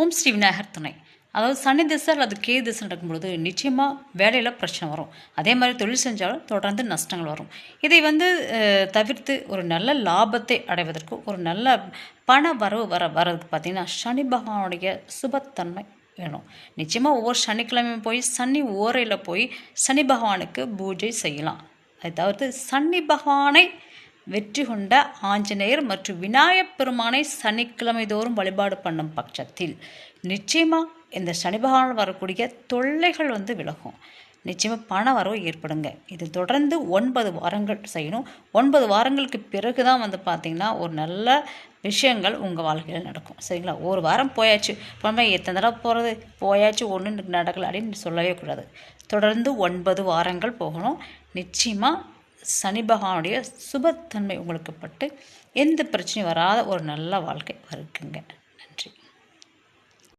ஓம் ஸ்ரீ விநாயகர் துணை. அதாவது சனி திசை அல்லது கேது திசை நடக்கும்பொழுது நிச்சயமாக வேலையில் பிரச்சனை வரும். அதே மாதிரி தொழில் செஞ்சாலும் தொடர்ந்து நஷ்டங்கள் வரும். இதை தவிர்த்து ஒரு நல்ல லாபத்தை அடைவதற்கு, ஒரு நல்ல பண வரவு வரதுக்கு பார்த்திங்கன்னா சனி பகவானுடைய சுபத்தன்மை வேணும். நிச்சயமாக ஒவ்வொரு சனிக்கிழமையும் போய் சனி ஓரையில் போய் சனி பகவானுக்கு பூஜை செய்யலாம். அதை தவிர்த்து சனி பகவானை வெற்றி கொண்ட ஆஞ்சநேயர் மற்றும் விநாயகப் பெருமானை சனிக்கிழமை தோறும் வழிபாடு பண்ணும் பட்சத்தில் நிச்சயமாக இந்த சனி பகவான் வரக்கூடிய தொல்லைகள் விலகும். நிச்சயமாக பண வரவு ஏற்படுங்க. இது தொடர்ந்து 9 வாரங்கள் செய்யணும். 9 வாரங்களுக்கு பிறகு தான் பார்த்திங்கன்னா ஒரு நல்ல விஷயங்கள் உங்கள் வாழ்க்கையில் நடக்கும். சரிங்களா? ஒரு வாரம் போயாச்சு, போன எத்தனை தடவை போகிறது, போயாச்சு ஒன்றும் நடக்கலை அப்படின்னு சொல்லவே கூடாது. தொடர்ந்து 9 வாரங்கள் போகணும். நிச்சயமாக சனி பகவானுடைய சுபத்தன்மை உங்களுக்கு பட்டு எந்த பிரச்சனையும் வராத ஒரு நல்ல வாழ்க்கை இருக்குங்க.